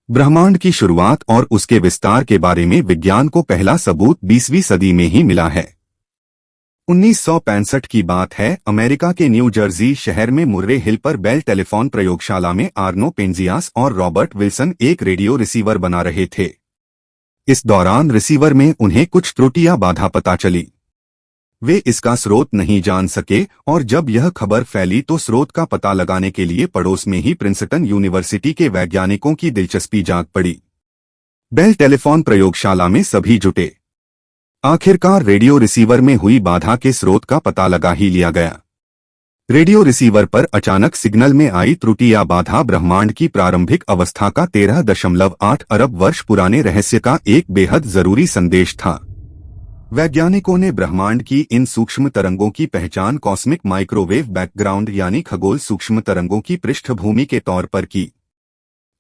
ब्रह्मांड की शुरुआत और उसके विस्तार के बारे में विज्ञान को पहला सबूत 20वीं सदी में ही मिला है। 1965 की बात है। अमेरिका के न्यू जर्सी शहर में मुर्रे हिल पर बेल टेलीफोन प्रयोगशाला में आर्नो पेंजियास और रॉबर्ट विल्सन एक रेडियो रिसीवर बना रहे थे। इस दौरान रिसीवर में उन्हें कुछ त्रुटियां बाधा पता चली। वे इसका स्रोत नहीं जान सके और जब यह खबर फैली तो स्रोत का पता लगाने के लिए पड़ोस में ही प्रिंसटन यूनिवर्सिटी के वैज्ञानिकों की दिलचस्पी जाग पड़ी। बेल टेलीफोन प्रयोगशाला में सभी जुटे। आखिरकार रेडियो रिसीवर में हुई बाधा के स्रोत का पता लगा ही लिया गया। रेडियो रिसीवर पर अचानक सिग्नल में आई त्रुटि या बाधा ब्रह्मांड की प्रारंभिक अवस्था का 13.8 अरब वर्ष पुराने रहस्य का एक बेहद जरूरी संदेश था। वैज्ञानिकों ने ब्रह्मांड की इन सूक्ष्म तरंगों की पहचान कॉस्मिक माइक्रोवेव बैकग्राउंड यानी खगोल सूक्ष्म तरंगों की पृष्ठभूमि के तौर पर की।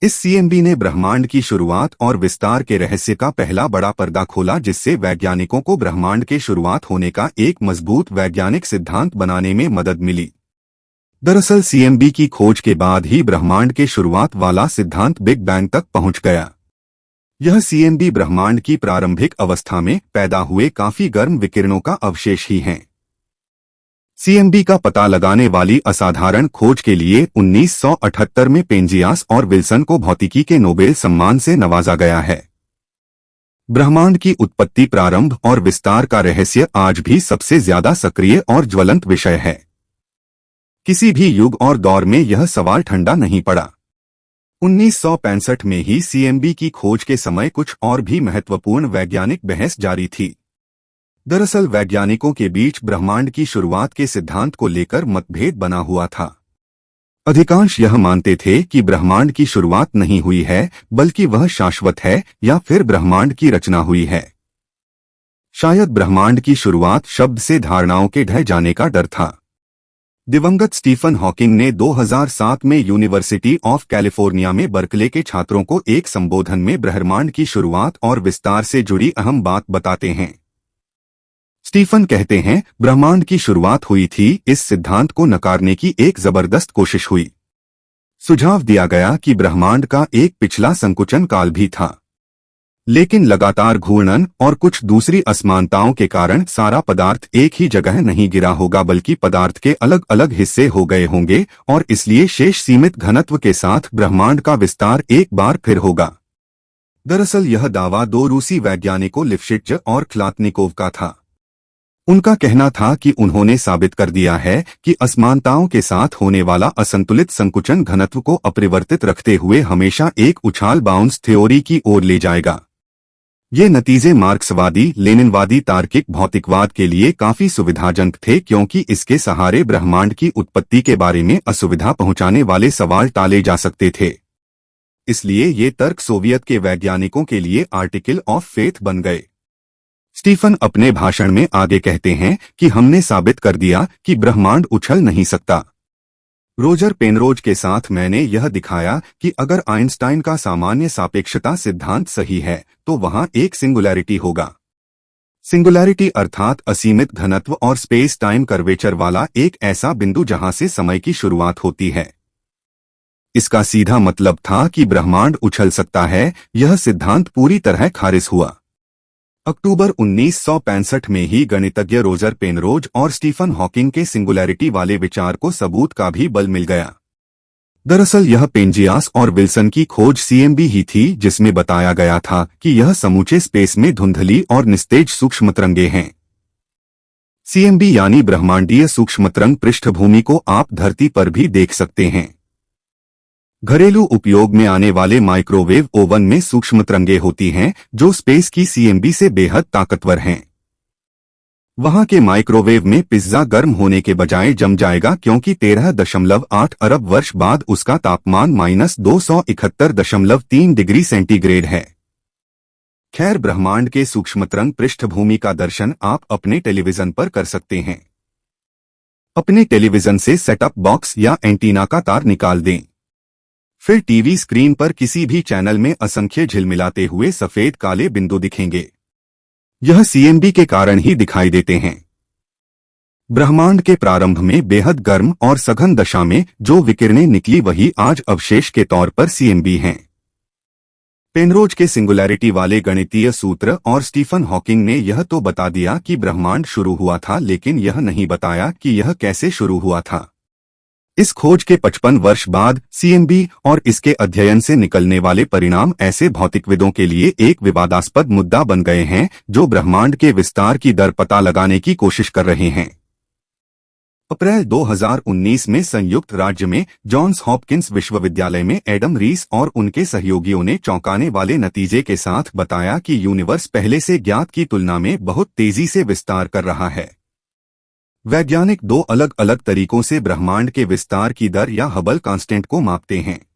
इस सीएमबी ने ब्रह्मांड की शुरुआत और विस्तार के रहस्य का पहला बड़ा पर्दा खोला, जिससे वैज्ञानिकों को ब्रह्मांड के शुरुआत होने का एक मजबूत वैज्ञानिक सिद्धांत बनाने में मदद मिली। दरअसल सीएमबी की खोज के बाद ही ब्रह्मांड के शुरुआत वाला सिद्धांत बिग बैंग तक पहुंच गया। यह सीएमबी ब्रह्मांड की प्रारंभिक अवस्था में पैदा हुए काफी गर्म विकिरणों का अवशेष ही है। सीएमबी का पता लगाने वाली असाधारण खोज के लिए 1978 में पेंजियास और विल्सन को भौतिकी के नोबेल सम्मान से नवाजा गया है। ब्रह्मांड की उत्पत्ति, प्रारंभ और विस्तार का रहस्य आज भी सबसे ज्यादा सक्रिय और ज्वलंत विषय है। किसी भी युग और दौर में यह सवाल ठंडा नहीं पड़ा। 1965 में ही सीएमबी की खोज के समय कुछ और भी महत्वपूर्ण वैज्ञानिक बहस जारी थी। दरअसल वैज्ञानिकों के बीच ब्रह्मांड की शुरुआत के सिद्धांत को लेकर मतभेद बना हुआ था। अधिकांश यह मानते थे कि ब्रह्मांड की शुरुआत नहीं हुई है, बल्कि वह शाश्वत है, या फिर ब्रह्मांड की रचना हुई है। शायद ब्रह्मांड की शुरुआत शब्द से धारणाओं के ढह जाने का डर था। दिवंगत स्टीफन हॉकिंग ने 2007 में यूनिवर्सिटी ऑफ कैलिफोर्निया में बर्कले के छात्रों को एक संबोधन में ब्रह्मांड की शुरुआत और विस्तार से जुड़ी अहम बात बताते हैं। स्टीफन कहते हैं, ब्रह्मांड की शुरुआत हुई थी। इस सिद्धांत को नकारने की एक जबरदस्त कोशिश हुई। सुझाव दिया गया कि ब्रह्मांड का एक पिछला संकुचन काल भी था, लेकिन लगातार घूर्णन और कुछ दूसरी असमानताओं के कारण सारा पदार्थ एक ही जगह नहीं गिरा होगा, बल्कि पदार्थ के अलग अलग हिस्से हो गए होंगे और इसलिए शेष सीमित घनत्व के साथ ब्रह्मांड का विस्तार एक बार फिर होगा। दरअसल यह दावा दो रूसी वैज्ञानिकों लिप्शिट्ज और ख्लातनिकोव का था। उनका कहना था कि उन्होंने साबित कर दिया है कि असमानताओं के साथ होने वाला असंतुलित संकुचन घनत्व को अपरिवर्तित रखते हुए हमेशा एक उछाल बाउंस थ्योरी की ओर ले जाएगा। ये नतीजे मार्क्सवादी लेनिनवादी तार्किक भौतिकवाद के लिए काफी सुविधाजनक थे, क्योंकि इसके सहारे ब्रह्मांड की उत्पत्ति के बारे में असुविधा पहुंचाने वाले सवाल टाले जा सकते थे। इसलिए ये तर्क सोवियत के वैज्ञानिकों के लिए आर्टिकल ऑफ फेथ बन गए। स्टीफन अपने भाषण में आगे कहते हैं कि हमने साबित कर दिया कि ब्रह्मांड उछल नहीं सकता। रोजर पेनरोज के साथ मैंने यह दिखाया कि अगर आइंस्टाइन का सामान्य सापेक्षता सिद्धांत सही है तो वहां एक सिंगुलैरिटी होगा। सिंगुलैरिटी अर्थात असीमित घनत्व और स्पेस टाइम कर्वेचर वाला एक ऐसा बिंदु जहां से समय की शुरुआत होती है। इसका सीधा मतलब था कि ब्रह्मांड उछल सकता है। यह सिद्धांत पूरी तरह खारिज हुआ। अक्टूबर 1965 में ही गणितज्ञ रोजर पेनरोज और स्टीफन हॉकिंग के सिंगुलैरिटी वाले विचार को सबूत का भी बल मिल गया। दरअसल यह पेंजियास और विल्सन की खोज सीएमबी ही थी, जिसमें बताया गया था कि यह समूचे स्पेस में धुंधली और निस्तेज सूक्ष्मतरंगे हैं। सीएमबी यानी ब्रह्मांडीय सूक्ष्मतरंग पृष्ठभूमि को आप धरती पर भी देख सकते हैं। घरेलू उपयोग में आने वाले माइक्रोवेव ओवन में सूक्ष्मतरंगे होती हैं, जो स्पेस की सीएमबी से बेहद ताकतवर हैं। वहां के माइक्रोवेव में पिज्जा गर्म होने के बजाय जम जाएगा, क्योंकि 13.8 अरब वर्ष बाद उसका तापमान -271.3 डिग्री सेंटीग्रेड है। खैर, ब्रह्मांड के सूक्ष्मतरंग पृष्ठभूमि का दर्शन आप अपने टेलीविजन पर कर सकते हैं। अपने टेलीविजन से सेटअप बॉक्स या एंटीना का तार निकाल दें। फिर टीवी स्क्रीन पर किसी भी चैनल में असंख्य झिलमिलाते हुए सफेद काले बिंदु दिखेंगे। यह सीएमबी के कारण ही दिखाई देते हैं। ब्रह्मांड के प्रारंभ में बेहद गर्म और सघन दशा में जो विकिरणें निकली वही आज अवशेष के तौर पर सीएमबी हैं। पेनरोज के सिंगुलैरिटी वाले गणितीय सूत्र और स्टीफन हॉकिंग ने यह तो बता दिया कि ब्रह्मांड शुरू हुआ था, लेकिन यह नहीं बताया कि यह कैसे शुरू हुआ था। इस खोज के 55 वर्ष बाद सीएमबी और इसके अध्ययन से निकलने वाले परिणाम ऐसे भौतिकविदों के लिए एक विवादास्पद मुद्दा बन गए हैं जो ब्रह्मांड के विस्तार की दर पता लगाने की कोशिश कर रहे हैं। अप्रैल 2019 में संयुक्त राज्य में जॉन्स हॉपकिंस विश्वविद्यालय में एडम रीस और उनके सहयोगियों ने चौंकाने वाले नतीजे के साथ बताया कि यूनिवर्स पहले से ज्ञात की तुलना में बहुत तेजी से विस्तार कर रहा है। वैज्ञानिक दो अलग अलग तरीकों से ब्रह्मांड के विस्तार की दर या हबल कांस्टेंट को मापते हैं।